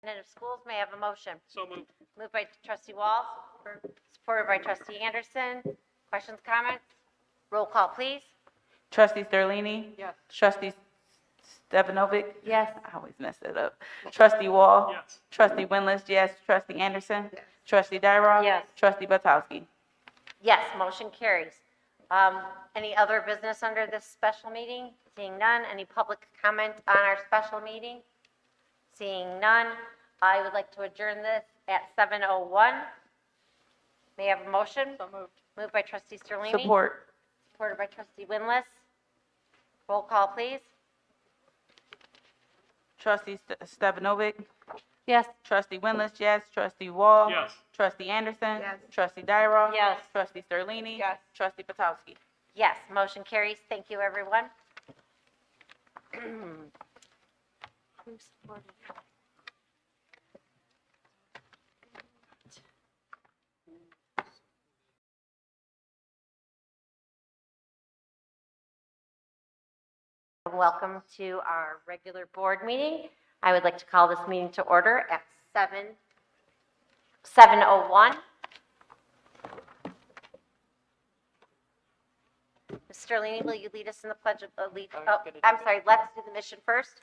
Superintendent of Schools, may I have a motion? So moved. Moved by trustee Walls, supported by trustee Anderson. Questions, comments? Roll call, please. Trustee Sterlini? Yes. Trustee Stefanovic? Yes. I always mess it up. Trustee Wall? Yes. Trustee Winless, yes. Trustee Anderson? Trustee Dyroff? Yes. Trustee Batowski? Yes, motion carries. Any other business under this special meeting? Seeing none. Any public comment on our special meeting? Seeing none. I would like to adjourn this at 7:01. May I have a motion? So moved. Moved by trustee Sterlini. Support. Supported by trustee Winless. Roll call, please. Trustee Stefanovic? Yes. Trustee Winless, yes. Trustee Wall? Yes. Trustee Anderson? Yes. Trustee Dyroff? Yes. Trustee Sterlini? Yes. Trustee Batowski? Yes, motion carries. Thank you, everyone. Who supported it? Welcome to our regular board meeting. I would like to call this meeting to order at 7:01. Ms. Sterlini, will you lead us in the Pledge of Allegiance? Oh, I'm sorry, let's do the mission first.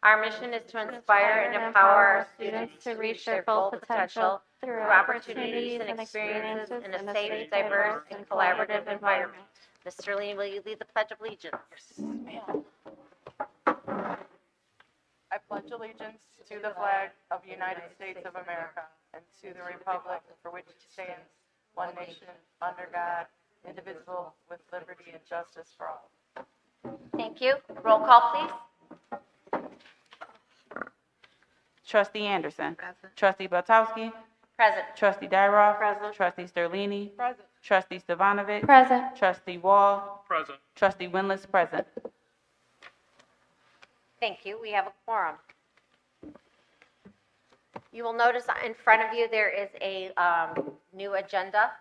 Our mission is to inspire and empower our students to reach their full potential through opportunities and experiences in a safe, diverse, and collaborative environment. Ms. Sterlini, will you lead the Pledge of Allegiance? I pledge allegiance to the flag of the United States of America and to the republic for which it stands, one nation, under God, indivisible, with liberty and justice for all. Thank you. Roll call, please. Trustee Anderson? Trustee Batowski? Present. Trustee Dyroff? Present. Trustee Sterlini? Present. Trustee Stefanovic? Present. Trustee Wall? Present. Trustee Winless, present. Thank you. We have a quorum. You will notice in front of you, there is a new agenda.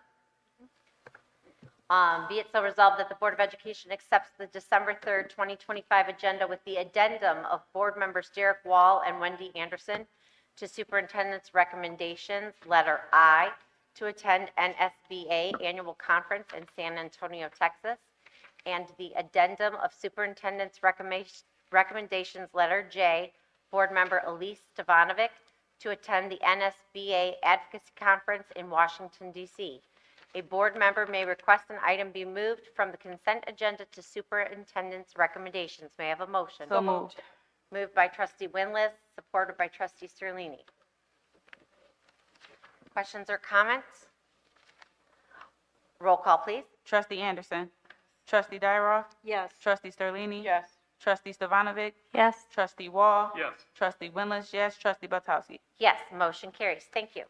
Be it so resolved that the Board of Education accepts the December 3rd, 2025 agenda with the addendum of board members Derek Wall and Wendy Anderson to superintendent's recommendations, letter I, to attend NSBA annual conference in San Antonio, Texas, and the addendum of superintendent's recommendations, letter J, board member Elise Stefanovic, to attend the NSBA Advocacy Conference in Washington, D.C. A board member may request an item be moved from the consent agenda to superintendent's recommendations. May I have a motion? So moved. Moved by trustee Winless, supported by trustee Sterlini. Questions or comments? Roll call, please. Trustee Anderson? Trustee Dyroff? Yes. Trustee Sterlini? Yes. Trustee Stefanovic? Yes. Trustee Wall? Yes. Trustee Winless, yes. Trustee Batowski? Yes, motion carries. Thank you.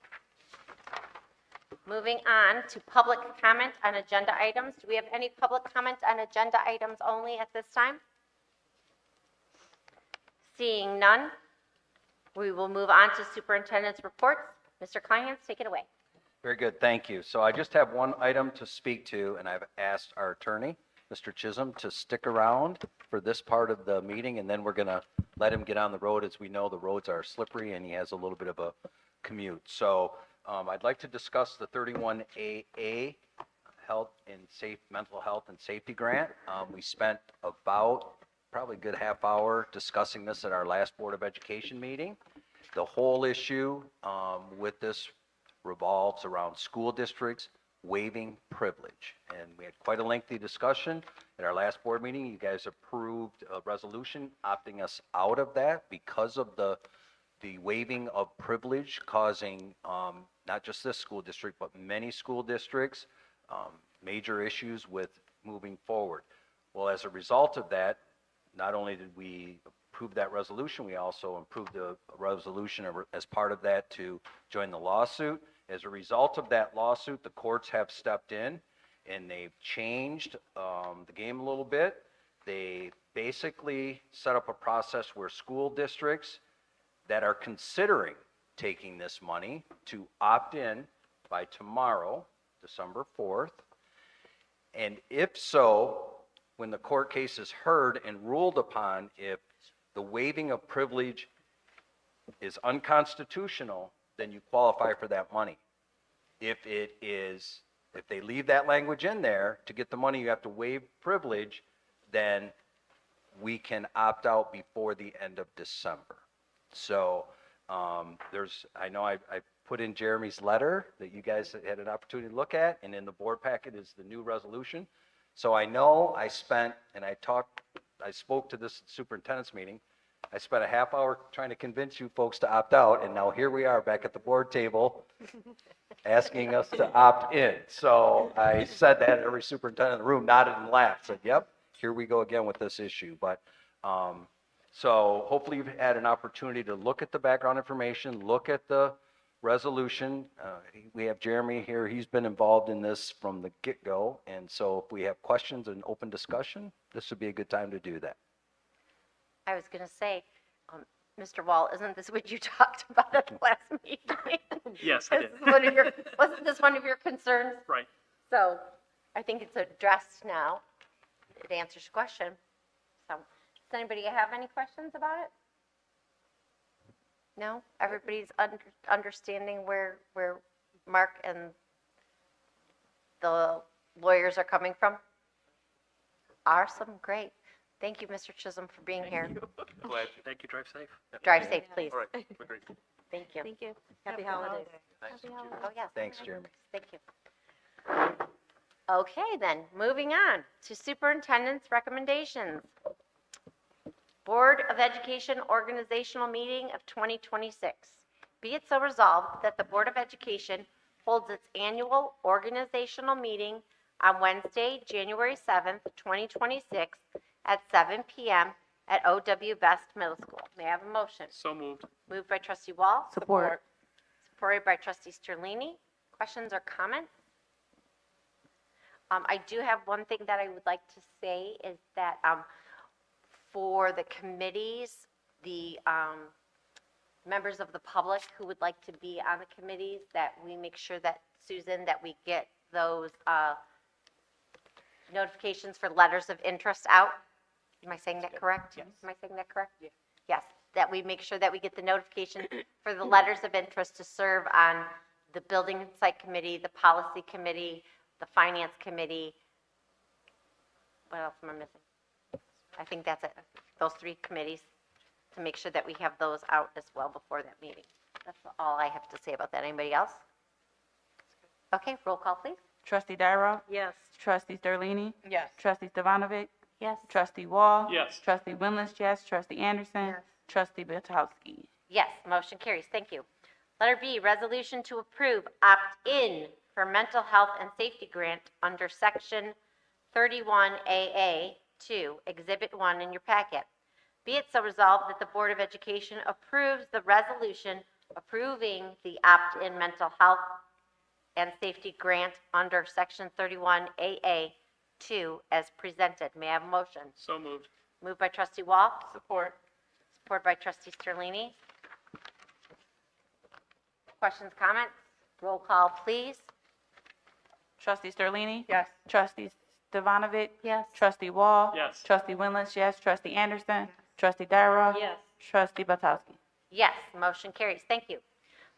Moving on to public comment on agenda items. Do we have any public comment on agenda items only at this time? Seeing none, we will move on to superintendent's reports. Mr. Kleinhans, take it away. Very good, thank you. So I just have one item to speak to, and I've asked our attorney, Mr. Chisholm, to stick around for this part of the meeting, and then we're going to let him get on the road. As we know, the roads are slippery, and he has a little bit of a commute. So I'd like to discuss the 31AA Mental Health and Safety Grant. We spent about probably a good half hour discussing this at our last Board of Education meeting. The whole issue with this revolves around school districts waiving privilege. And we had quite a lengthy discussion at our last board meeting. You guys approved a resolution opting us out of that because of the waiving of privilege causing not just this school district, but many school districts, major issues with moving forward. Well, as a result of that, not only did we approve that resolution, we also approved a resolution as part of that to join the lawsuit. As a result of that lawsuit, the courts have stepped in and they've changed the game a little bit. They basically set up a process where school districts that are considering taking this money to opt in by tomorrow, December 4th. And if so, when the court case is heard and ruled upon, if the waiving of privilege is unconstitutional, then you qualify for that money. If they leave that language in there, to get the money, you have to waive privilege, then we can opt out before the end of December. So, I know I put in Jeremy's letter that you guys had an opportunity to look at, and in the board packet is the new resolution. So I know I spoke to this superintendent's meeting. I spent a half hour trying to convince you folks to opt out, and now here we are back at the board table asking us to opt in. So I said that, every superintendent in the room nodded and laughed, said, yep, here we go again with this issue. But, so hopefully you've had an opportunity to look at the background information, look at the resolution. We have Jeremy here. He's been involved in this from the get-go. And so if we have questions and open discussion, this would be a good time to do that. I was going to say, Mr. Wall, isn't this what you talked about at the last meeting? Yes, I did. Wasn't this one of your concerns? Right. So I think it's addressed now. It answers your question. So does anybody have any questions about it? No? Everybody's understanding where Mark and the lawyers are coming from? Awesome, great. Thank you, Mr. Chisholm, for being here. Glad. Thank you. Drive safe. Drive safe, please. All right. Agreed. Thank you. Thank you. Happy holidays. Oh, yes. Thanks, Jeremy. Thank you. Okay, then, moving on to superintendent's recommendations. Board of Education organizational meeting of 2026. Be it so resolved that the Board of Education holds its annual organizational meeting on Wednesday, January 7th, 2026 at 7 p.m. at O.W. Best Middle School. May I have a motion? So moved. Moved by trustee Wall. Support. Supported by trustee Sterlini. Questions or comments? I do have one thing that I would like to say is that for the committees, the members of the public who would like to be on the committees, that we make sure that, Susan, that we get those notifications for letters of interest out. Am I saying that correct? Yes. Am I saying that correct? Yeah. Yes, that we make sure that we get the notification for the letters of interest to serve on the building and site committee, the policy committee, the finance committee. What else am I missing? I think that's it. Those three committees, to make sure that we have those out as well before that meeting. That's all I have to say about that. Anybody else? Okay, roll call, please. Trustee Dyroff. Yes. Trustee Sterlini. Yes. Trustee Stevanovic. Yes. Trustee Wall. Yes. Trustee Winless, yes. Trustee Anderson. Yes. Trustee Biltowski. Yes, motion carries. Thank you. Letter B, resolution to approve opt-in for mental health and safety grant under section 31AA 2, Exhibit 1 in your packet. Be it so resolved that the Board of Education approves the resolution approving the opt-in mental health and safety grant under section 31AA 2 as presented. May I have a motion? So moved. Moved by trustee Wall, Support. supported by trustee Sterlini. Questions, comments? Roll call, please. Trustee Sterlini. Yes. Trustee Stevanovic. Yes. Trustee Wall. Yes. Trustee Winless, yes. Trustee Anderson. Trustee Dyroff. Yes. Trustee Biltowski. Yes, motion carries. Thank you.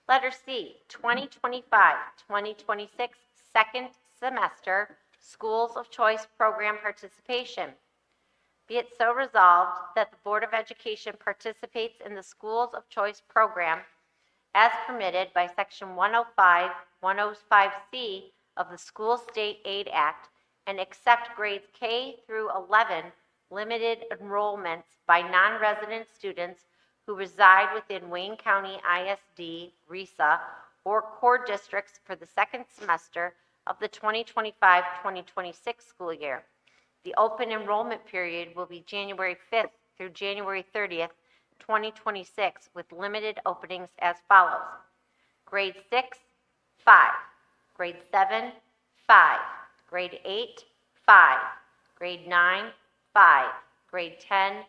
Letter C, 2025-2026 second semester Schools of Choice Program participation. Be it so resolved that the Board of Education participates in the Schools of Choice Program as permitted by Section 105, 105C of the School State Aid Act and accept grades K through 11 limited enrollments by non-resident students who reside within Wayne County ISD, RESA, or core districts for the second semester of the 2025-2026 school year. The open enrollment period will be January 5th through January 30th, 2026, with limited openings as follows. Grade 6, 5. Grade 7, 5. Grade 8, 5. Grade 9, 5. Grade 10,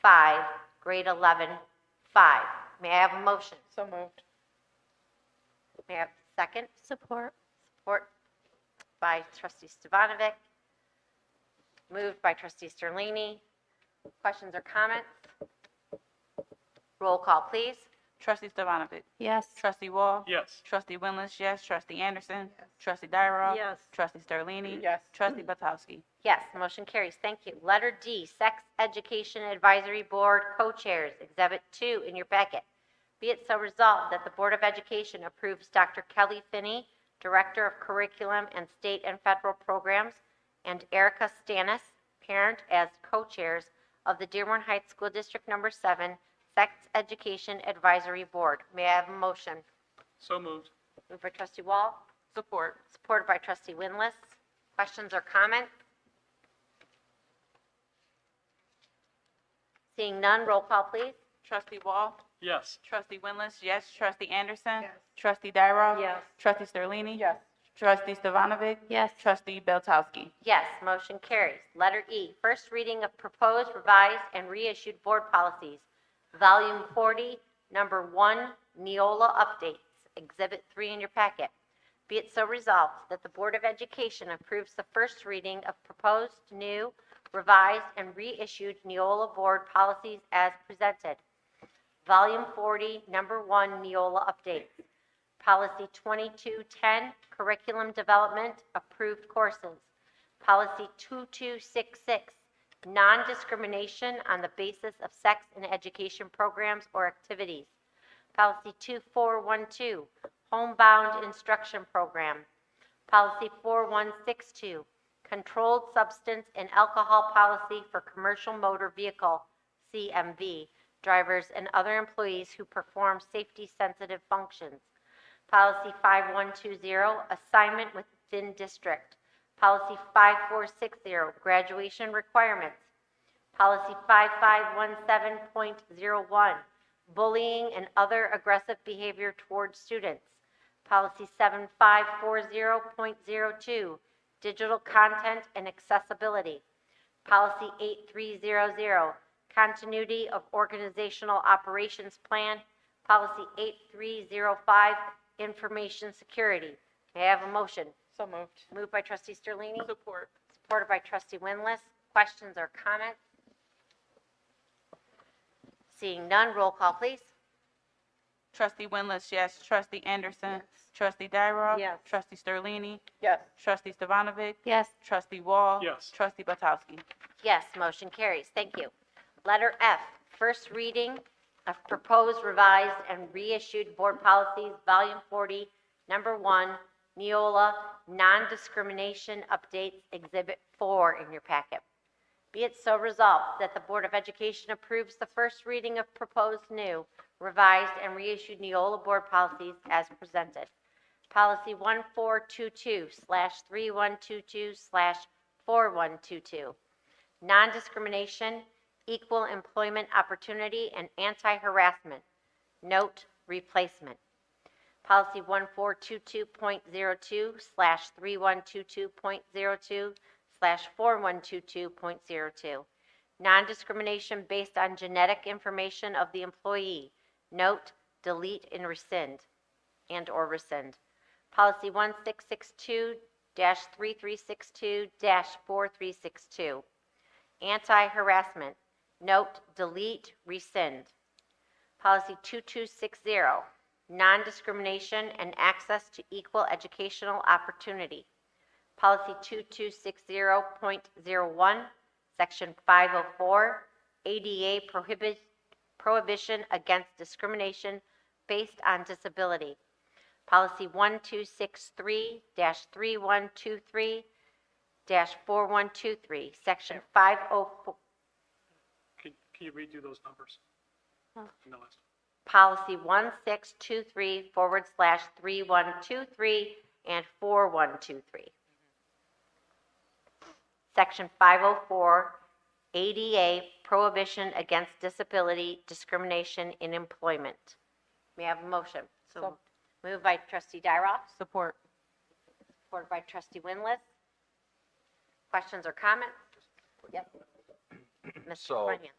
5. Grade 11, 5. May I have a motion? So moved. May I have a second? Support. Support by trustee Stevanovic. Moved by trustee Sterlini. Questions or comments? Roll call, please. Trustee Stevanovic? Yes. Trustee Wall? Yes. Trustee Winless, yes. Trustee Anderson? Trustee Dyroff? Yes. Trustee Sterlini? Yes. Trustee Batowski? Yes, motion carries. Thank you. Letter D, Sex Education Advisory Board Co-Chairs, Exhibit 2 in your packet. Be it so resolved that the Board of Education approves Dr. Kelly Finney, Director of Curriculum and State and Federal Programs, and Erica Stanis, parent, as co-chairs of the Dearborn Heights School District Number 7 Sex Education Advisory Board. May I have a motion? So moved. Moved by Trustee Wall, Support. supported by Trustee Winless. Questions or comments? Seeing none, roll call, please. Trustee Wall? Yes. Trustee Winless, yes. Trustee Anderson? Yes. Trustee Dyroff? Yes. Trustee Sterlini? Yes. Trustee Stevanovic? Yes. Trustee Beltowski? Yes, motion carries. Letter E, first reading of proposed, revised, and reissued board policies. Volume 40, Number 1, Neola Updates, Exhibit 3 in your packet. Be it so resolved that the Board of Education approves the first reading of proposed, new, revised, and reissued Neola board policies as presented. Volume 40, Number 1, Neola Updates. Policy 2210, Curriculum Development, Approved Courses. Policy 2266, Non-Discrimination on the Basis of Sex in Education Programs or Activities. Policy 2412, Homebound Instruction Program. Policy 4162, Controlled Substance and Alcohol Policy for Commercial Motor Vehicle, CMV, drivers and other employees who perform safety-sensitive functions. Policy 5120, Assignment within District. Policy 5460, Graduation Requirements. Policy 5517.01, Bullying and Other Aggressive Behavior Toward Students. Policy 7540.02, Digital Content and Accessibility. Policy 8300, Continuity of Organizational Operations Plan. Policy 8305, Information Security. May I have a motion? So moved. Moved by Trustee Sterlini, Support. supported by Trustee Winless. Questions or comments? Seeing none, roll call, please. Trustee Winless, yes. Trustee Anderson? Trustee Dyroff? Yes. Trustee Sterlini? Yes. Trustee Stevanovic? Yes. Trustee Wall? Yes. Trustee Batowski? Yes, motion carries. Thank you. Letter F, first reading of proposed, revised, and reissued board policies, Volume 40, Number 1, Neola, Non-Discrimination Updates, Exhibit 4 in your packet. Be it so resolved that the Board of Education approves the first reading of proposed new, revised, and reissued Neola board policies as presented. Policy 1422/3122/4122, Non-Discrimination, Equal Employment Opportunity, and Anti-Harassment. Note replacement. Policy 1422.02/3122.02/4122.02, Non-Discrimination based on genetic information of the employee. Note, delete, and rescind, and/or rescind. Policy 1662-3362-4362, Anti-Harassment. Note, delete, rescind. Policy 2260, Non-Discrimination and Access to Equal Educational Opportunity. Policy 2260.01, Section 504, ADA Prohibition Against Discrimination Based on Disability. Policy 1263-3123-4123, Section 504. Can you redo those numbers? Oh. No, it's- Policy 1623/3123 and 4123. Section 504, ADA Prohibition Against Disability Discrimination in Employment. May I have a motion? So- Moved by Trustee Dyroff, Support. supported by Trustee Winless. Questions or comments? Yep. Mr. So- Cornian.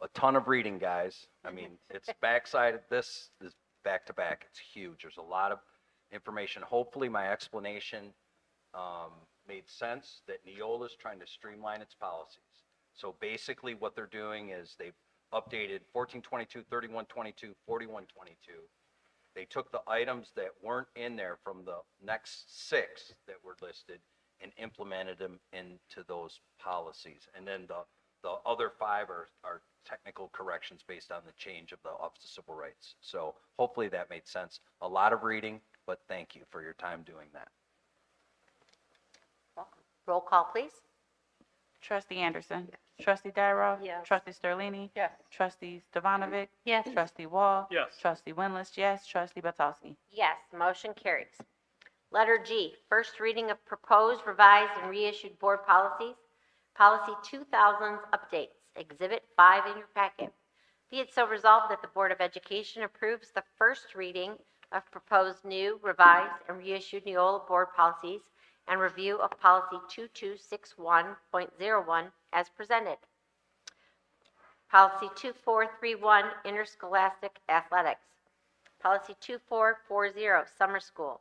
A ton of reading, guys. I mean, it's backside, this is back to back. It's huge. There's a lot of information. Hopefully, my explanation made sense that Neola is trying to streamline its policies. So basically, what they're doing is they've updated 1422, 3122, 4122. They took the items that weren't in there from the next 6 that were listed and implemented them into those policies. And then the other 5 are technical corrections based on the change of the Office of Civil Rights. So hopefully that made sense. A lot of reading, but thank you for your time doing that. Roll call, please. Trustee Anderson. Trustee Dyroff. Yes. Trustee Sterlini. Yes. Trustee Stevanovic. Yes. Trustee Wall. Yes. Trustee Winless, yes. Trustee Batowski. Yes, motion carries. Letter G, first reading of proposed, revised, and reissued board policies. Policy 2000s updates, Exhibit 5 in your packet. Be it so resolved that the Board of Education approves the first reading of proposed new, revised, and reissued Neola board policies and review of Policy 2261.01 as presented. Policy 2431, Interscholastic Athletics. Policy 2440, Summer School.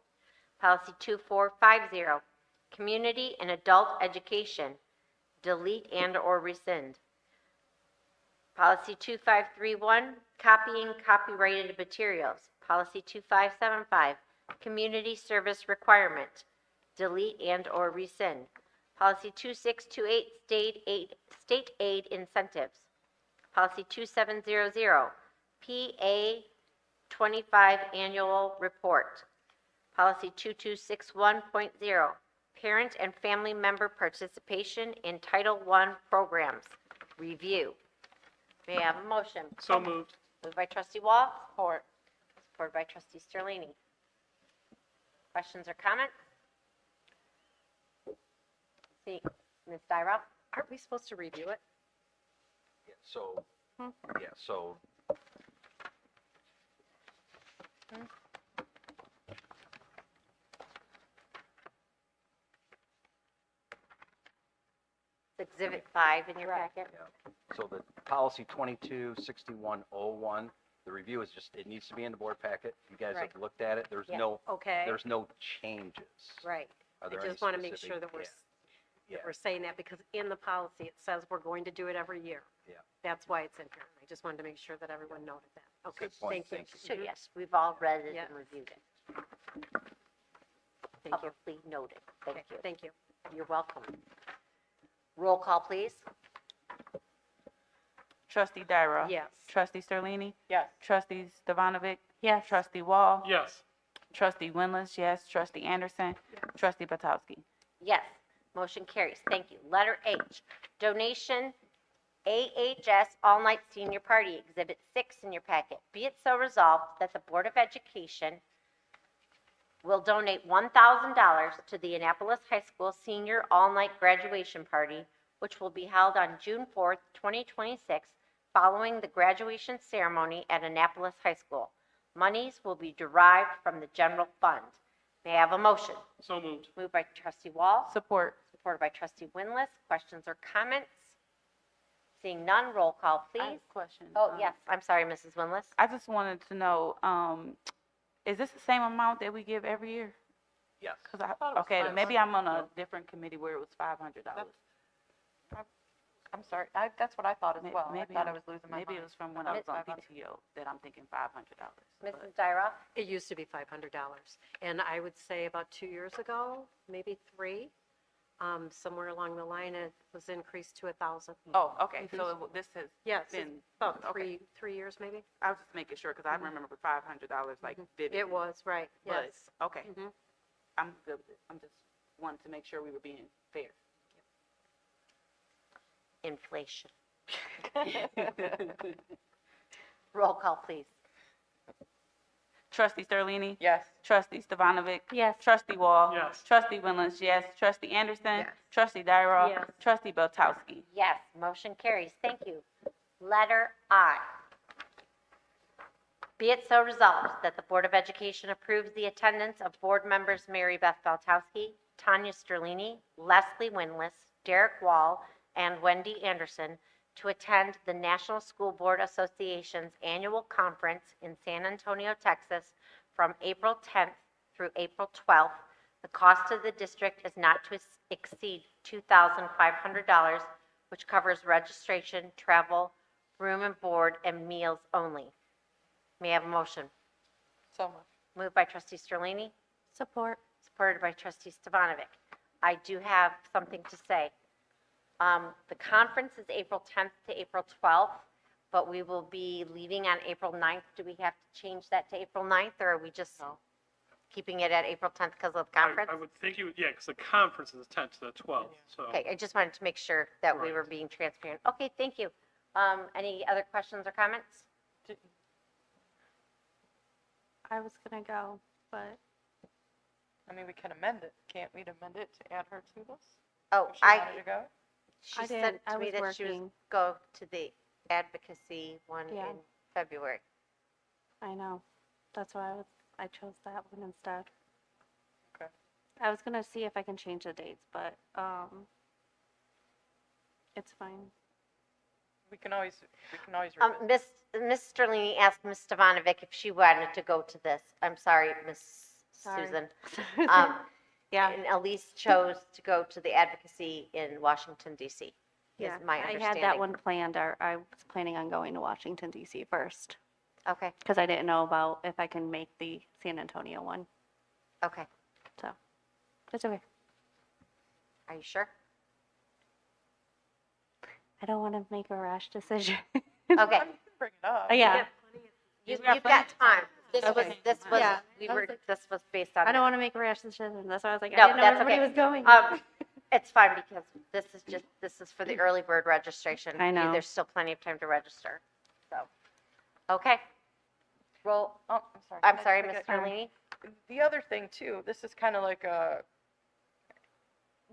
Policy 2450, Community and Adult Education, delete and/or rescind. Policy 2531, Copying copyrighted materials. Policy 2575, Community Service Requirement, delete and/or rescind. Policy 2628, State Aid Incentives. Policy 2700, PA 25 Annual Report. Policy 2261.0, Parent and Family Member Participation in Title I Programs, Review. May I have a motion? So moved. Moved by trustee Wall. Support. Supported by trustee Sterlini. Questions or comments? See, Ms. Dyroff? Aren't we supposed to review it? Yeah, so, It's Exhibit 5 in your packet. yeah. So the policy 226101, the review is just, it needs to be in the board packet. You guys have Right. looked at it. There's Yeah. Okay. there's no changes. Right. Are I there any just want to make specific- sure that Yeah. we're saying that because in the policy, it says we're going to do it every year. Yeah. That's why it's in here. I just wanted to make sure that everyone noted that. Okay, Good point. thank you. So yes, we've all read it Yeah. and reviewed it. Thank you. Publicly noted. Thank Okay, you. thank you. You're welcome. Roll call, please. Trustee Dyroff. Yes. Trustee Sterlini. Yes. Trustee Stevanovic. Yes. Trustee Wall. Yes. Trustee Winless, yes. Trustee Anderson. Trustee Batowski. Yes, motion carries. Thank you. Letter H, donation AHS All Night Senior Party, Exhibit 6 in your packet. Be it so resolved that the Board of Education will donate $1,000 to the Annapolis High School Senior All Night Graduation Party, which will be held on June 4th, 2026, following the graduation ceremony at Annapolis High School. Monies will be derived from the general fund. May I have a motion? So moved. Moved by trustee Wall, Support. supported by trustee Winless. Questions or comments? Seeing none, roll call, I have please. a question. Oh, yes, I'm sorry, Mrs. Winless. I just wanted to know, is this the same amount that we give every year? Yes. Cause thought it was okay, maybe I'm on a 500. different committee where it was $500. I'm sorry, that's what I thought as well. I Maybe thought I I'm- was losing my mind. Maybe it was from when I was on 500. PTO that I'm thinking $500. Mrs. Dyroff? It used to be $500. And I would say about 2 years ago, maybe 3, somewhere along the line, it was increased to 1,000. Oh, okay, so this has Yes, it's been, about okay. 3 years maybe. I was just making sure, because I remember $500 like vividly. It was, right, But, yes. okay, Mhm. I'm good with it. I'm just wanted to make sure we were being fair. Inflation. Roll call, please. Trustee Sterlini? Yes. Trustee Stevanovic? Yes. Trustee Wall? Yes. Trustee Winless, yes. Trustee Anderson? Yes. Trustee Dyroff? Yes. Trustee Beltowski? Yes, motion carries. Thank you. Letter I. Be it so resolved that the Board of Education approves the attendance of board members Mary Beth Baltowski, Tanya Sterlini, Leslie Winless, Derek Wall, and Wendy Anderson to attend the National School Board Association's annual conference in San Antonio, Texas, from April 10th through April 12th. The cost of the district is not to exceed $2,500, which covers registration, travel, room and board, and meals only. May I have a motion? So moved. Moved by trustee Sterlini, Support. supported by trustee Stevanovic. I do have something to say. The conference is April 10th to April 12th, but we will be leaving on April 9th. Do we have to change that to April 9th, or are we just keeping it at April 10th because of the conference? I would think you would, yeah, because the conference is the 10th to the 12th, so. Okay, I just wanted to make sure that we Right. were being transparent. Okay, thank you. Any other questions or comments? I was gonna go, but I mean, we can amend it. Can't we amend it to add her to this? Oh, If she wanted to go? she I said didn't. to I me was that she was working. go to the advocacy one Yeah. in February. I know. That's why I chose that one instead. Okay. I was gonna see if I can change the dates, but it's fine. We can always revisit. Miss Sterlini asked Miss Stevanovic if she wanted to go to this. I'm sorry, Miss Sorry. Susan. Yeah, And Elise chose to go to the advocacy in Washington DC. yeah. Is my I understanding. had that one planned, or I was planning on going to Washington DC first, Okay, because I didn't know about if I can make the San Antonio one, okay. so it's okay. Are you sure? I don't want to make a rash decision. Okay. Bring it up. Yeah, You've We got got time. Okay. Yeah. This was based on. I don't want to make a rash decision. That's why I was like, No, I didn't know that's everybody okay. was going. It's fine because this is for the early bird registration. I know. There's still plenty of time to register, so. Okay. Roll, Oh, I'm sorry. I'm Can I sorry, just Ms. make Sterlini. The other thing too, this is kind of like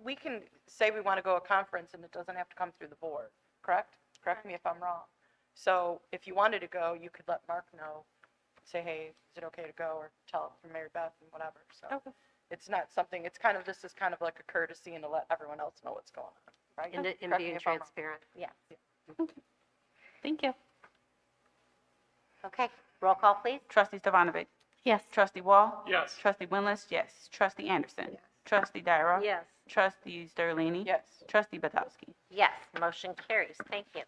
we can say we want to go a conference and it doesn't have to come through the board, correct? Correct me if I'm wrong. So if you wanted to go, you could let Mark know, say, hey, is it okay to go, or tell it from Mary Beth and whatever, so. Okay. It's not something, this is kind of like a courtesy and to let everyone else know what's going on, right? And Correct me being if I'm wrong. transparent. Yes. Thank you. Okay, roll call, please. Trustee Stevanovic. Yes. Trustee Wall. Yes, Trustee Winless, yes. Trustee Anderson. Trustee Dyroff. Yes. Trustee Sterlini. Yes. Trustee Batowski. Yes, motion carries. Thank you.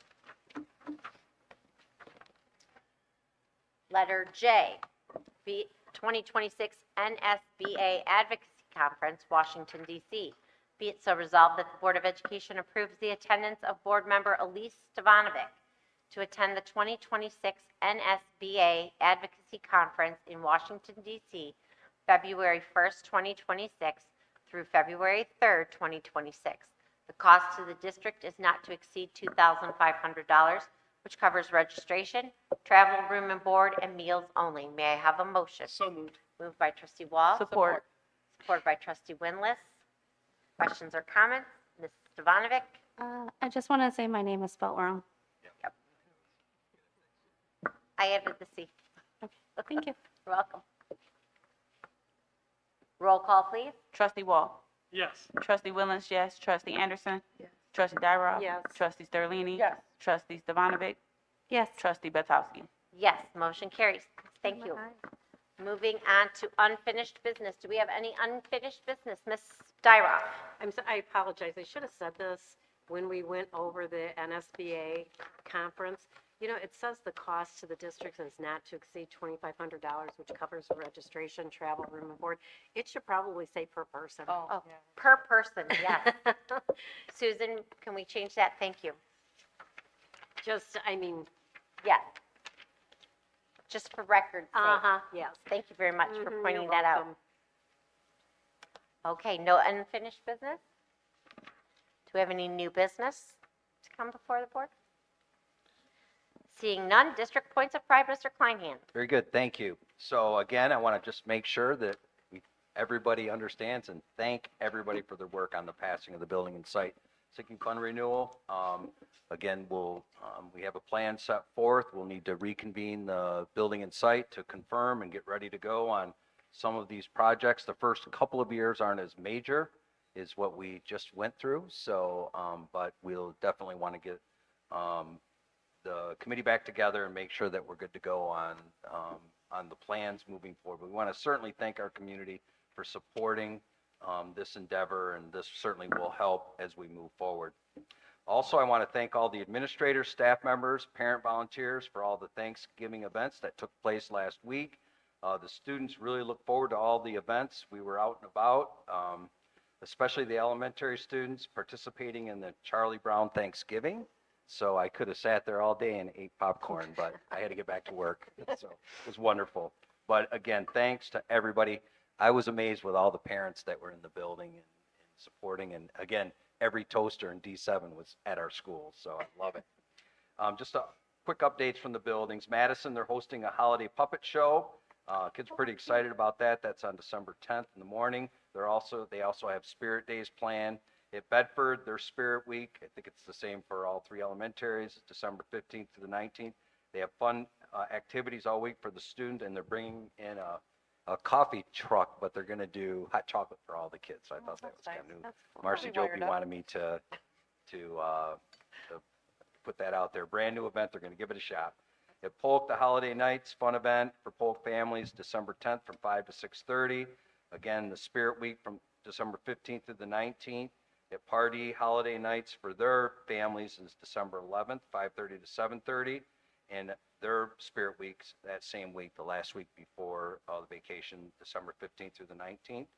Letter J, 2026 NSBA Advocacy Conference, Washington, D.C. Be it so resolved that the Board of Education approves the attendance of Board Member Elise Stevanovic to attend the 2026 NSBA Advocacy Conference in Washington, D.C., February 1st, 2026 through February 3rd, 2026. The cost to the district is not to exceed $2,500, which covers registration, travel, room and board, and meals only. May I have a motion? so moved. Moved by trustee Wall, Support. supported by trustee Winless. Questions or comments? Ms. Stevanovic? I just want to say my name is spelled wrong. I added the C. Thank you. You're welcome. Roll call, please. Trustee Wall. Yes, Trustee Winless, yes. Trustee Anderson. Trustee Dyroff. Yes. Trustee Sterlini. Yes. Trustee Stevanovic. Yes. Trustee Batowski. Yes, motion carries. Thank you. Moving on to unfinished business. Do we have any unfinished business? Ms. Dyroff? I apologize. I should have said this when we went over the NSBA conference. You know, it says the cost to the district is not to exceed $2,500, which covers registration, travel, room and board. It should probably say per person. Oh, yeah. per person, yes. Susan, can we change that? Thank you. Just, I mean, Yes. Just for record's sake. yes. Thank you very much for Mhm, pointing you're that out. welcome. Okay, no unfinished business? Do we have any new business to come before the board? Seeing none, district points of pride, Mr. Kleinhand. Very good, thank you. So again, I want to just make sure that everybody understands and thank everybody for their work on the passing of the building and site sinking fund renewal. Again, we have a plan set forth. We'll need to reconvene the building and site to confirm and get ready to go on some of these projects. The first couple of years aren't as major is what we just went through. So, but we'll definitely want to get the committee back together and make sure that we're good to go on the plans moving forward. We want to certainly thank our community for supporting this endeavor, and this certainly will help as we move forward. Also, I want to thank all the administrators, staff members, parent volunteers for all the Thanksgiving events that took place last week. The students really look forward to all the events. We were out and about, especially the elementary students participating in the Charlie Brown Thanksgiving. So I could have sat there all day and ate popcorn, but I had to get back to work. So it was wonderful. But again, thanks to everybody. I was amazed with all the parents that were in the building and supporting. And again, every toaster in D7 was at our school, so I love it. Just a quick updates from the buildings. Madison, they're hosting a holiday puppet show. Kids are pretty excited about that. That's on December 10th in the morning. They also have Spirit Days planned. At Bedford, their Spirit Week, I think it's the same for all three elementaries, December 15th to the 19th. They have fun activities all week for the student, and they're bringing in a coffee truck, but they're going to do hot chocolate for all the kids. So I thought that was kind of new. Marcy Joby wanted me to put that out there. Brand new event. They're going to give it a shot. At Polk, the Holiday Nights fun event for Polk families, December 10th from 5 to 6:30. Again, the Spirit Week from December 15th to the 19th. At Party Holiday Nights for their families is December 11th, 5:30 to 7:30. And their Spirit Weeks that same week, the last week before the vacation, December 15th through the 19th.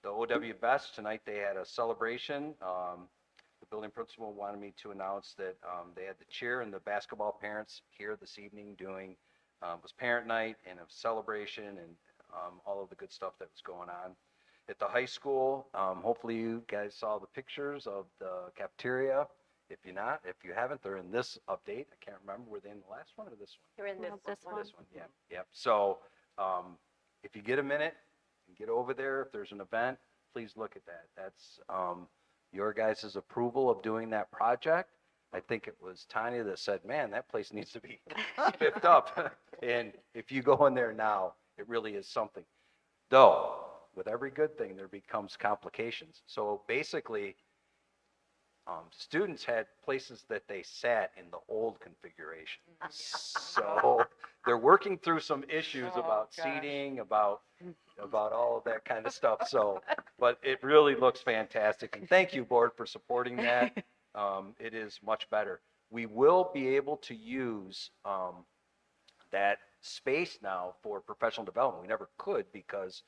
The OW Best, tonight they had a celebration. The building principal wanted me to announce that they had the cheer and the basketball parents here this evening doing, was parent night and a celebration and all of the good stuff that was going on. At the high school, hopefully you guys saw the pictures of the cafeteria. If you haven't, they're in this update. I can't remember, were they in the last one or this one? You're in this one. This one, yeah, yep. So, if you get a minute, and get over there, if there's an event, please look at that. That's, your guys' approval of doing that project. I think it was Tanya that said, man, that place needs to be spiffed up. And if you go in there now, it really is something. Though, with every good thing, there becomes complications. So basically, students had places that they sat in the old configuration. So they're working through some issues about seating, about all of that kind of stuff. So, but it really looks fantastic. And thank you, board, for supporting that. It is much better. We will be able to use that space now for professional development. We never could because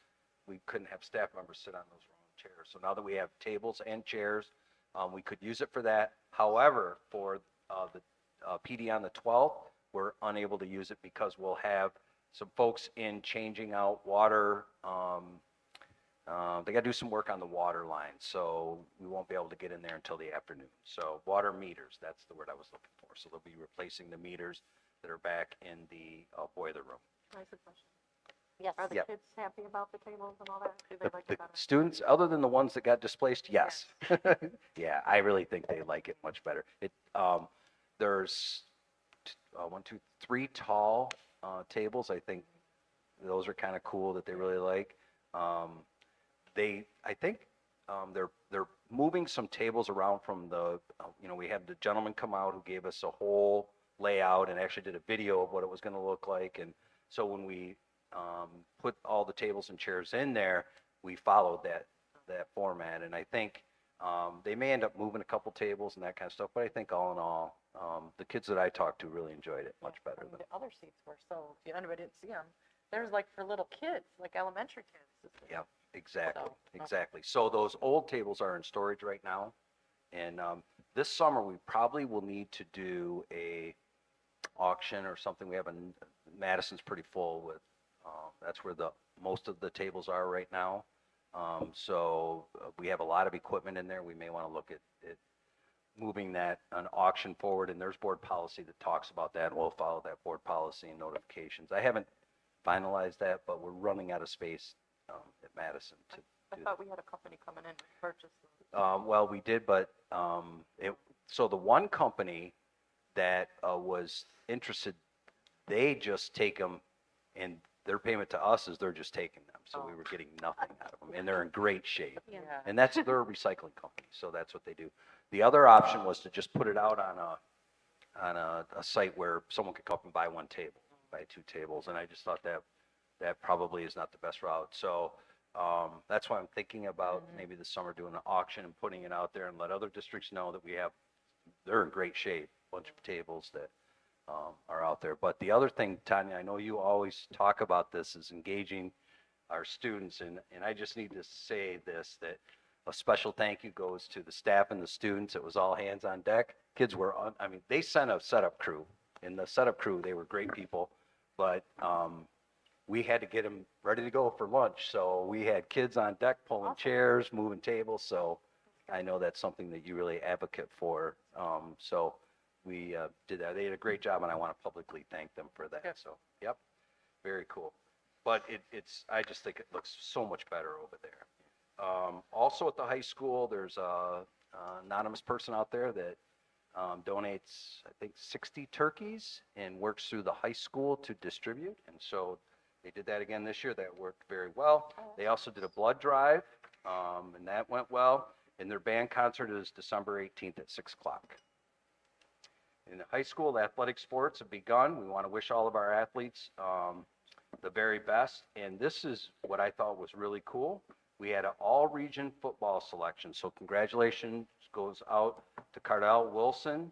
we couldn't have staff members sit on those wrong chairs. So now that we have tables and chairs, we could use it for that. However, for the PD on the 12th, we're unable to use it because we'll have some folks in changing out water. They got to do some work on the water line, so we won't be able to get in there until the afternoon. So water meters, that's the word I was looking for. So they'll be replacing the meters that are back in the boiler room. Yes. Are the Yep. kids happy about the tables and all that? Do they like The it better? students, other than the ones that got displaced, yes. Yeah, I really think they like it much better. There's 1, 2, 3 tall tables. I think those are kind of cool that they really like. I think they're moving some tables around from the, we had the gentleman come out who gave us a whole layout and actually did a video of what it was going to look like. And so when we put all the tables and chairs in there, we followed that format. And I think they may end up moving a couple tables and that kind of stuff, but I think all in all, the kids that I talked to really enjoyed it much better than. The other seats were so, if anybody didn't see them, there's like for little kids, like elementary kids. Yep, exactly, So, okay. exactly. So those old tables are in storage right now. And this summer, we probably will need to do a auction or something. We have Madison's pretty full with, that's where most of the tables are right now. So we have a lot of equipment in there. We may want to look at moving an auction forward, and there's board policy that talks about that, and we'll follow that board policy and notifications. I haven't finalized that, but we're running out of space at Madison to I do thought we had a company coming in to purchase them. well, we did, but so the one company that was interested, they just take them, and their payment to us is they're just taking them. So we were getting nothing out of them, and they're in great shape. Yeah. And they're a recycling company, so that's what they do. The other option was to just put it out on a site where someone could come up and buy one table, buy 2 tables, and I just thought that probably is not the best route. So that's why I'm thinking about maybe this summer doing an auction and putting it out there and let other districts know that we have they're in great shape, bunch of tables that are out there. But the other thing, Tanya, I know you always talk about this, is engaging our students, and I just need to say this, that a special thank you goes to the staff and the students. It was all hands on deck. Kids were on, I mean, they sent a setup crew, and the setup crew, they were great people, but we had to get them ready to go for lunch. So we had kids on deck pulling chairs, moving tables. So I know that's something that you really advocate for. So we did that. They did a great job, and I want to publicly thank them for that. Yep. So, yep, very cool. But it's, I just think it looks so much better over there. Also at the high school, there's a anonymous person out there that donates, I think, 60 turkeys and works through the high school to distribute. And so they did that again this year. That worked very well. They also did a blood drive, and that went well. And their band concert is December 18th at 6 o'clock. In the high school, the athletic sports have begun. We want to wish all of our athletes the very best. And this is what I thought was really cool. We had an all-region football selection. So congratulations goes out to Cardell Wilson.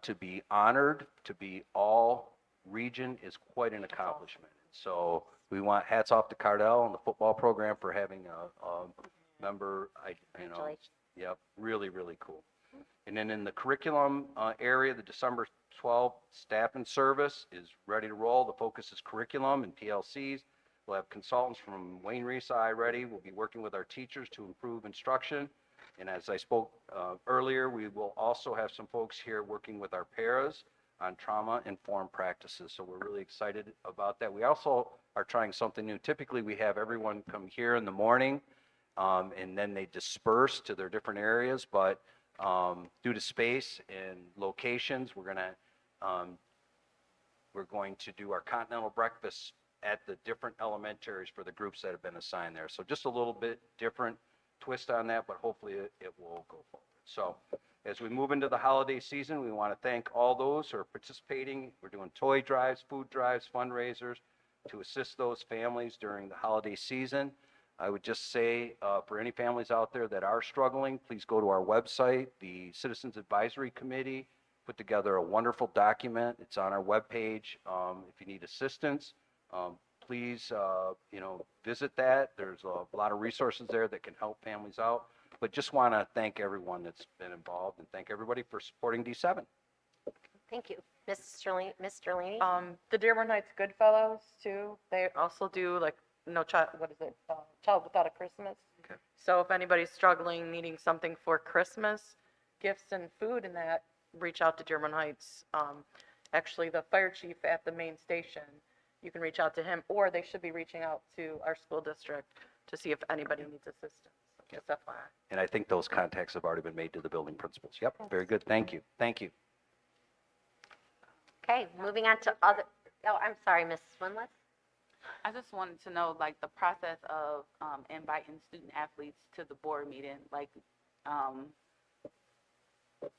To be honored to be all-region is quite an accomplishment. So we want hats off to Cardell and the football program for having a member. Congratulations. Yep, really, really cool. And then in the curriculum area, the December 12th staff and service is ready to roll. The focus is curriculum and PLCs. We'll have consultants from Wayne Reesi ready. We'll be working with our teachers to improve instruction. And as I spoke earlier, we will also have some folks here working with our paras on trauma-informed practices. So we're really excited about that. We also are trying something new. Typically, we have everyone come here in the morning, and then they disperse to their different areas. But due to space and locations, we're going to do our continental breakfast at the different elementaries for the groups that have been assigned there. So just a little bit different twist on that, but hopefully it will go forward. So as we move into the holiday season, we want to thank all those who are participating. We're doing toy drives, food drives, fundraisers to assist those families during the holiday season. I would just say for any families out there that are struggling, please go to our website. The Citizens Advisory Committee put together a wonderful document. It's on our webpage. If you need assistance, please, visit that. There's a lot of resources there that can help families out. But just want to thank everyone that's been involved and thank everybody for supporting D7. Thank you. Mrs. Sterling, Ms. Sterlini? The Dearborn Heights Goodfellows too, they also do like Child Without a Christmas. Okay. So if anybody's struggling, needing something for Christmas, gifts and food and that, reach out to Dearborn Heights. Actually, the fire chief at the main station, you can reach out to him, or they should be reaching out to our school district to see if anybody needs assistance. Just FYI. And I think those contacts have already been made to the building principals. Yep, very good. Thank you. Thank you. Okay, moving on to other, I'm sorry, Mrs. Winless? I just wanted to know, like, the process of inviting student athletes to the board meeting. Like,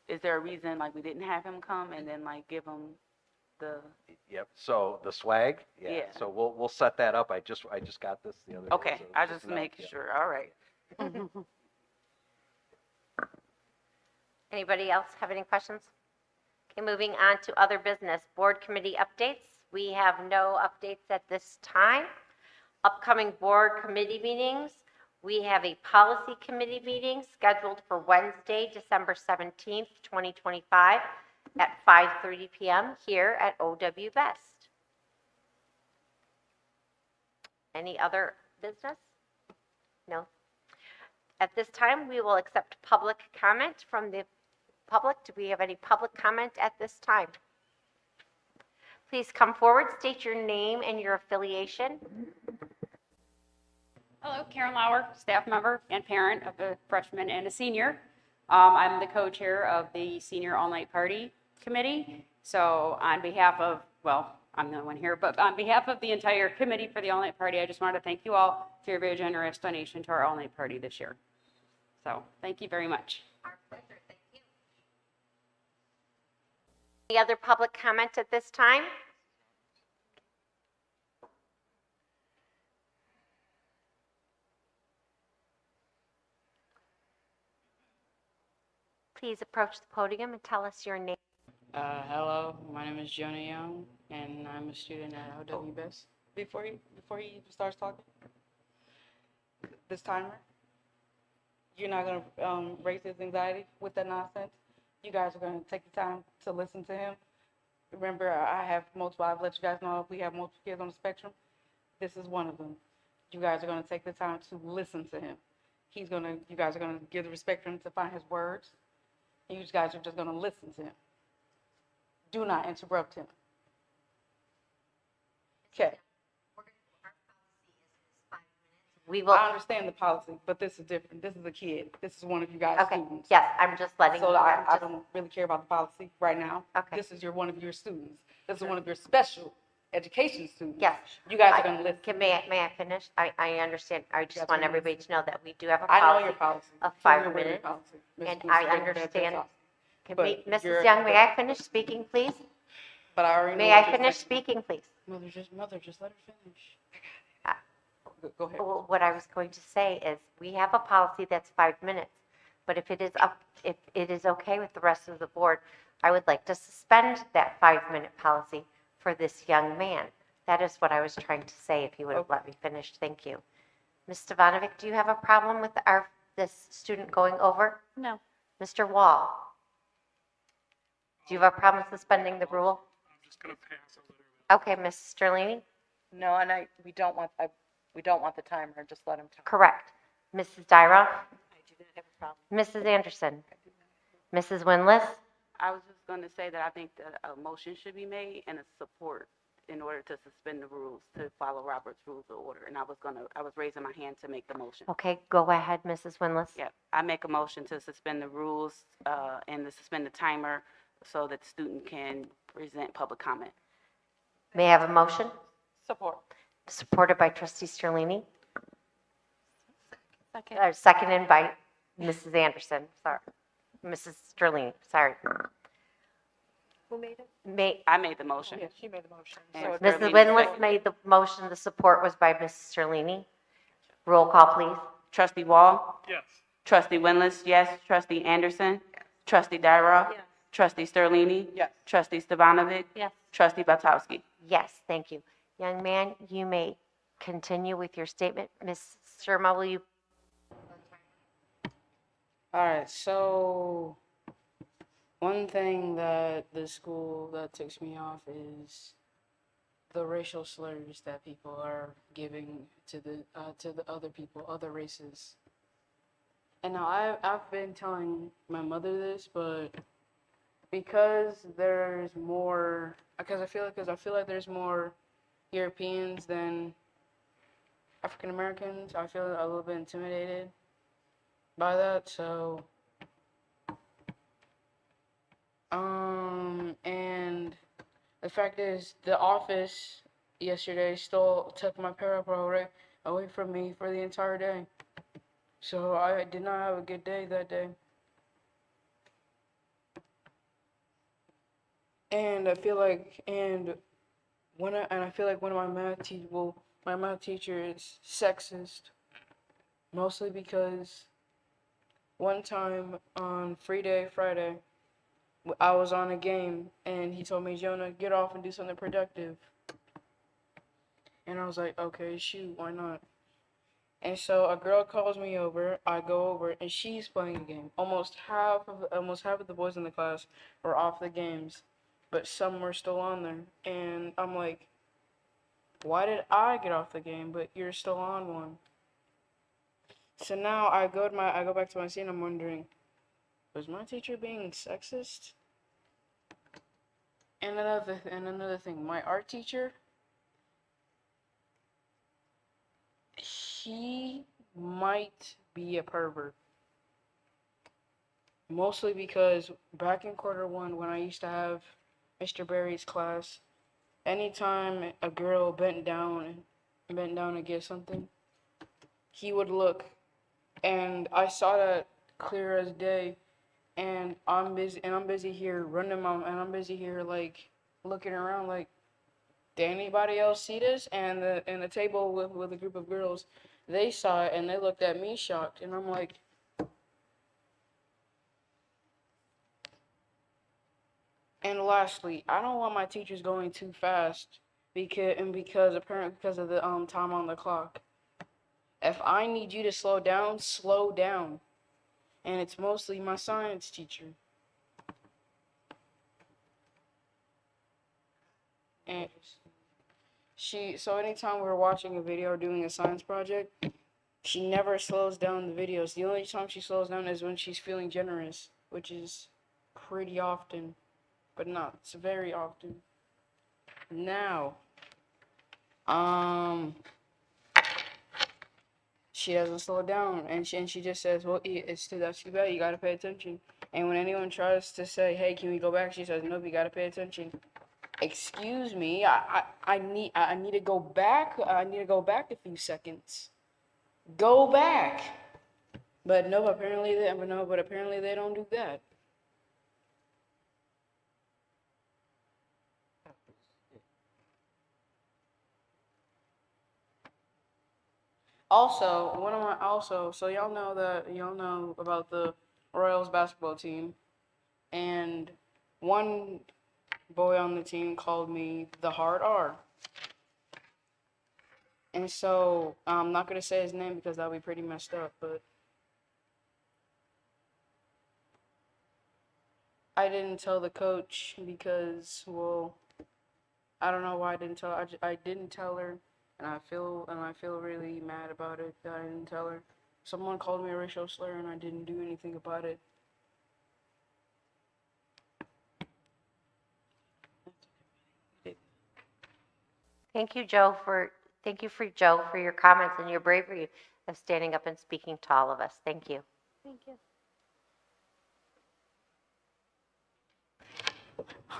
is there a reason, like, we didn't have him come and then, like, give him the, Yep. So the swag. Yeah. So we'll set that up. I just got this the other day. okay, so I it's just not- make yeah. sure, all right. Anybody else have any questions? Okay, moving on to other business, board committee updates. We have no updates at this time. Upcoming board committee meetings, we have a policy committee meeting scheduled for Wednesday, December 17th, 2025 at 5:30 p.m. here at OW Best. Any other business? No. At this time, we will accept public comment from the public. Do we have any public comment at this time? Please come forward, state your name and your affiliation. Hello, Karen Lauer, staff member and parent of a freshman and a senior. I'm the co-chair of the Senior All-Night Party Committee. So on behalf of, well, I'm the only one here, but on behalf of the entire committee for the All-Night Party, I just wanted to thank you all for your very generous donation to our All-Night Party this year. So thank you very much. Our pleasure, thank you. Any other public comment at this time? please approach the podium and tell us your name? Hello, my name is Jonah Young, and I'm a student at OWBS. Before he even starts talking, this timer, you're not gonna raise his anxiety with that nonsense. You guys are gonna take the time to listen to him. Remember, I have multiple. I've let you guys know we have multiple kids on the spectrum. This is one of them. You guys are gonna take the time to listen to him. You guys are gonna give the respect for him to find his words. And you guys are just gonna listen to him. Do not interrupt him. Okay, We will, I understand the policy, but this is different. This is a kid. This is one of you guys' okay, students. yes, I'm just letting you So know. I Just- don't really care about the policy right now. Okay. This is one of your students. This is one of your special education students. Yes. You guys are gonna listen. May I finish? I understand. I just That's want what it everybody to know that we do have a I know your policy. policy. of You're 5 aware of your minutes, policy. and Ms. I Greenberg, understand. that's awesome. Can But we- Mrs. you're- Young, may I finish speaking, please? But I already know May what I you're finish saying. speaking, please? Mother, just let her finish. Uh, Go ahead. Well, what I was going to say is, we have a policy that's 5 minutes, but if it is okay with the rest of the board, I would like to suspend that 5-minute policy for this young man. That is what I was trying to say, if you would have let me finish. Thank you. Ms. Stevanovic, do you have a problem with this student going over? No. Mr. Wall? Do you have a problem suspending the rule? I'm just gonna pass over there. Okay, Ms. Sterlini? No, and we don't want the timer, just let him talk. Correct. Mrs. Dyroff? I do not have a problem. Mrs. Anderson? Mrs. Winless? I was just going to say that I think that a motion should be made and a support in order to suspend the rules, to follow Robert's Rules of Order. And I was raising my hand to make the motion. Okay, go ahead, Mrs. Winless. Yeah, I make a motion to suspend the rules and to suspend the timer so that the student can present public comment. May I have a motion? Support. Supported by trustee Sterlini, Second. seconded by Mrs. Anderson, sorry. Mrs. Sterlini, sorry. Who made it? I made the motion. Yeah, she made the motion. And So Sterlini Mrs. Winless seconded. made the motion, the support was by Mrs. Sterlini. Roll call, please. Trustee Wall? Yes. Trustee Winless, yes. Trustee Anderson? Trustee Dyroff? Yes. Trustee Sterlini? Yes. Trustee Stevanovic? Yes. Trustee Batowski? Yes, thank you. Young man, you may continue with your statement. Ms. Sherma, will you? All right, so one thing that the school that ticks me off is the racial slurs that people are giving to the other people, other races. And now I've been telling my mother this, but because I feel like there's more Europeans than African Americans, I feel a little bit intimidated by that. So, and the fact is, the office yesterday took my parapro away from me for the entire day. So I did not have a good day that day. And I feel like, I feel like one of my math teacher is sexist, mostly because one time on free day Friday, I was on a game and he told me, Jonah, get off and do something productive. And I was like, okay, shoot, why not? And so a girl calls me over, I go over, and she's playing a game. Almost half of the boys in the class were off the games, but some were still on there. And I'm like, why did I get off the game, but you're still on one? So now I go back to my seat and I'm wondering, was my teacher being sexist? And another thing, my art teacher, he might be a pervert. Mostly because back in quarter one, when I used to have Mr. Berry's class, anytime a girl bent down to get something, he would look. And I saw that clear as day. And I'm busy here running I'm busy here like looking around like, did anybody else see this? And the table with a group of girls, they saw it and they looked at me shocked. And I'm like, And lastly, I don't want my teachers going too fast because apparently because of the time on the clock. If I need you to slow down, slow down. And it's mostly my science teacher. And so anytime we're watching a video or doing a science project, she never slows down the videos. The only time she slows down is when she's feeling generous, which is pretty often, but not, it's very often. Now, she doesn't slow down, and she just says, well, that's too bad, you gotta pay attention. And when anyone tries to say, hey, can we go back, she says, nope, you gotta pay attention. Excuse me, I need to go back. I need to go back a few seconds. Go back. But no, apparently they don't do that. So y'all know about the Royals basketball team, and one boy on the team called me the hard R. And so I'm not gonna say his name because that'll be pretty messed up, but I didn't tell the coach because, well, I don't know why I didn't tell. I didn't tell her, and I feel really mad about it that I didn't tell her. Someone called me a racial slur, and I didn't do anything about it. Thank you, Joe, for your comments and your bravery of standing up and speaking to all of us. Thank you. Thank you.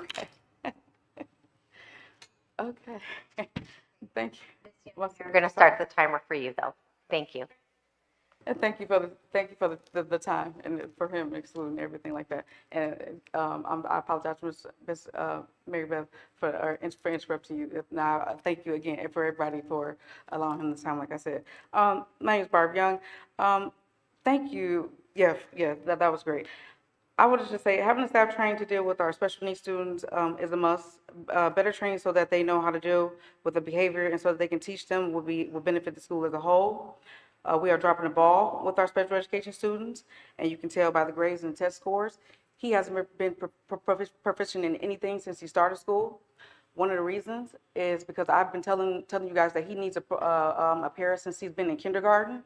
Okay. Okay. Thank you. We're going to start the timer for you, though. Thank you. And thank you for the time and for him excluding everything like that. And I apologize to Ms. Mary Beth for interrupting you. Now, thank you again for everybody for allowing him the time, like I said. My name is Barb Young. Thank you. Yeah, that was great. I would just say having the staff trained to deal with our special needs students is a must. Better training so that they know how to deal with the behavior and so that they can teach them will benefit the school as a whole. We are dropping the ball with our special education students, and you can tell by the grades and test scores. He hasn't been proficient in anything since he started school. One of the reasons is because I've been telling you guys that he needs a pair since he's been in kindergarten.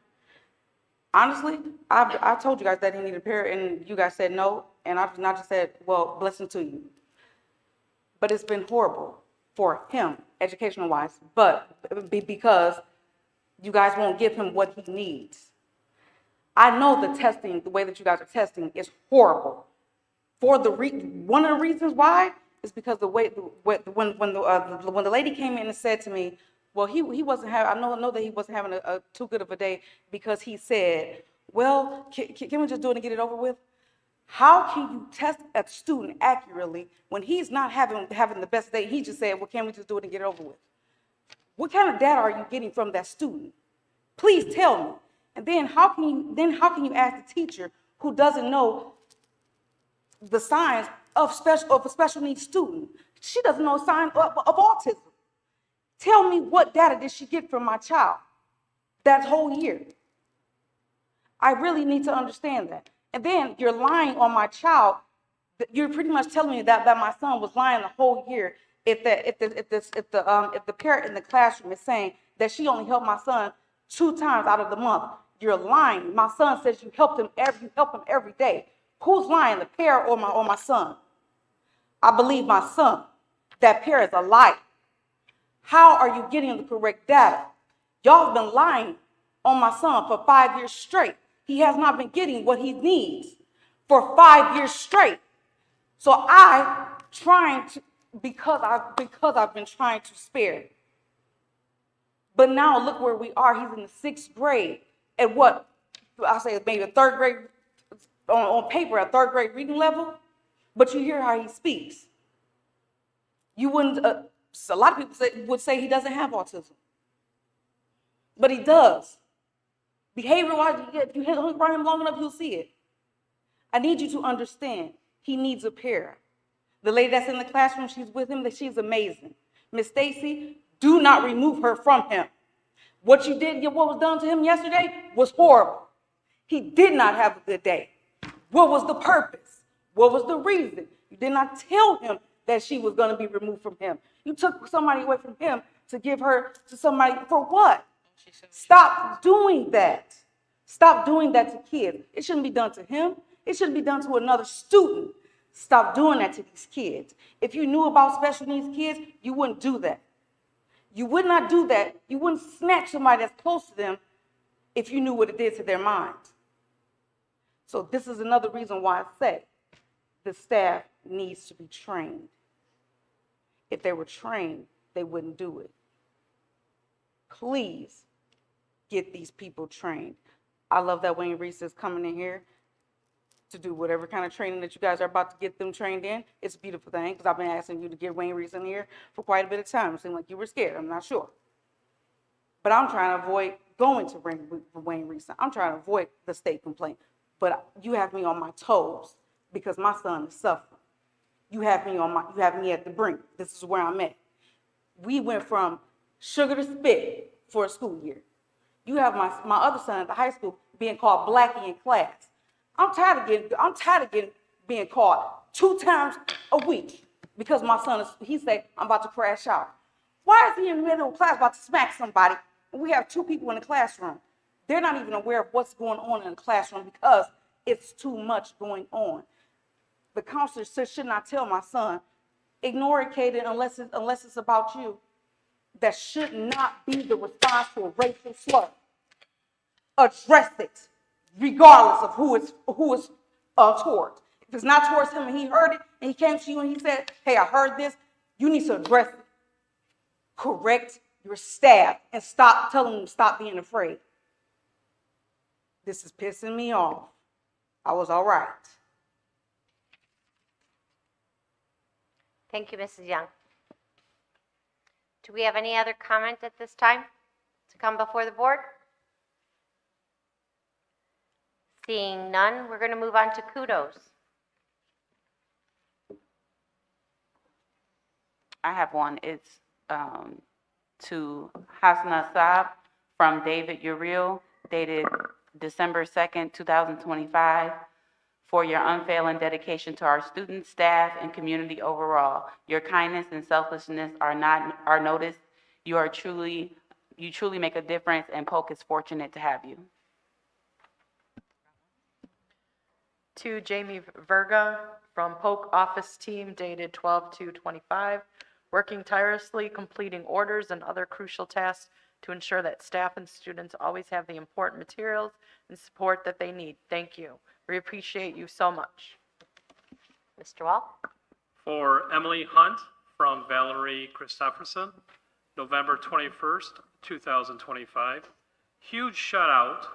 Honestly, I told you guys that he needed a pair, and you guys said no, and I just said, well, blessing to you. But it's been horrible for him, educational-wise, but because you guys won't give him what he needs. I know the testing, the way that you guys are testing is horrible. One of the reasons why is because when the lady came in and said to me, well, he wasn't having, I know that he wasn't having a too good of a day because he said, well, can we just do it and get it over with? How can you test a student accurately when he's not having the best day? He just said, well, can we just do it and get it over with? What kind of data are you getting from that student? Please tell me. And then how can you ask the teacher who doesn't know the signs of a special needs student? She doesn't know signs of autism. Tell me, what data did she get from my child that whole year? I really need to understand that. And then you're lying on my child. You're pretty much telling me that my son was lying the whole year. If the parent in the classroom is saying that she only helped my son 2 times out of the month, you're lying. My son says you help him every day. Who's lying, the parent or my son? I believe my son. That parent is a liar. How are you getting the correct data? Y'all have been lying on my son for 5 years straight. He has not been getting what he needs for 5 years straight. So because I've been trying to spare. But now look where we are. He's in the 6th grade. At what? I'll say maybe a 3rd grade, on paper, a 3rd grade reading level. But you hear how he speaks. You wouldn't, a lot of people would say he doesn't have autism. But he does. Behavior-wise, if you hang around him long enough, you'll see it. I need you to understand he needs a pair. The lady that's in the classroom, she's with him, that she's amazing. Miss Stacy, do not remove her from him. What you did, what was done to him yesterday was horrible. He did not have a good day. What was the purpose? What was the reason? You did not tell him that she was going to be removed from him. You took somebody away from him to give her to somebody for what? Stop doing that. Stop doing that to kids. It shouldn't be done to him. It shouldn't be done to another student. Stop doing that to these kids. If you knew about special needs kids, you wouldn't do that. You would not do that. You wouldn't snatch somebody that's close to them if you knew what it did to their mind. So this is another reason why I say the staff needs to be trained. If they were trained, they wouldn't do it. Please get these people trained. I love that Wayne Reese is coming in here to do whatever kind of training that you guys are about to get them trained in. It's a beautiful thing, because I've been asking you to get Wayne Reese in here for quite a bit of time. It seemed like you were scared. I'm not sure. But I'm trying to avoid going to Wayne Reese. I'm trying to avoid the state complaint. But you have me on my toes because my son is suffering. You have me at the brink. This is where I'm at. We went from sugar to spit for a school year. You have my other son at the high school being called Blackie in class. I'm tired of being called 2 times a week because my son he say I'm about to crash out. Why is he in the middle of class about to smack somebody and we have 2 people in the classroom? They're not even aware of what's going on in the classroom because it's too much going on. The counselor should not tell my son, ignore it, Kaden, unless it's about you. That should not be the response to a racial slur. Address it, regardless of who it's towards. If it's not towards him and he heard it and he came to you and he said, hey, I heard this, you need to address it. Correct your staff and stop telling them to stop being afraid. This is pissing me off. I was all right. Thank you, Mrs. Young. Do we have any other comment at this time to come before the board? Seeing none, we're going to move on to kudos. I have one. It's to Hasna Saab from David Uriel, dated December 2nd, 2025, for your unfailing dedication to our students, staff, and community overall. Your kindness and selflessness are noticed. You truly make a difference, and Polk is fortunate to have you. To Jamie Verga from Polk Office Team, dated 12/2/25, working tirelessly, completing orders and other crucial tasks to ensure that staff and students always have the important materials and support that they need. Thank you. We appreciate you so much. Mr. Wall? For Emily Hunt from Valerie Christopherson, November 21st, 2025. Huge shout out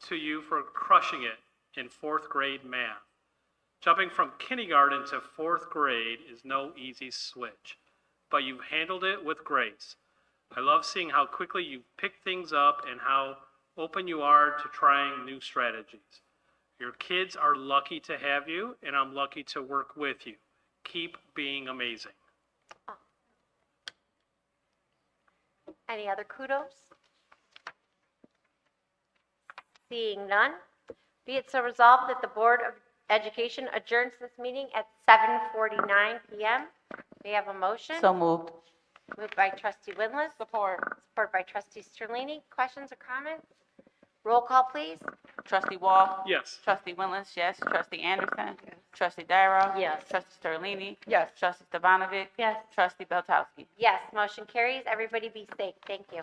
to you for crushing it in 4th grade math. Jumping from kindergarten to 4th grade is no easy switch, but you've handled it with grace. I love seeing how quickly you pick things up and how open you are to trying new strategies. Your kids are lucky to have you, and I'm lucky to work with you. Keep being amazing. Any other kudos? Seeing none, be it so resolved that the Board of Education adjourns this meeting at 7:49 p.m. May I have a motion? So moved. Moved by trustee Winless. Support. Support by trustee Sterlini. Questions or comments? Roll call, please. Trustee Wall? Yes. Trustee Winless, yes. Trustee Anderson? Yes. Trustee Dyroff? Yes. Trustee Sterlini? Yes. Trustee Stevanovic? Yes. Trustee Beltowski? Yes, motion carries. Everybody be safe. Thank you.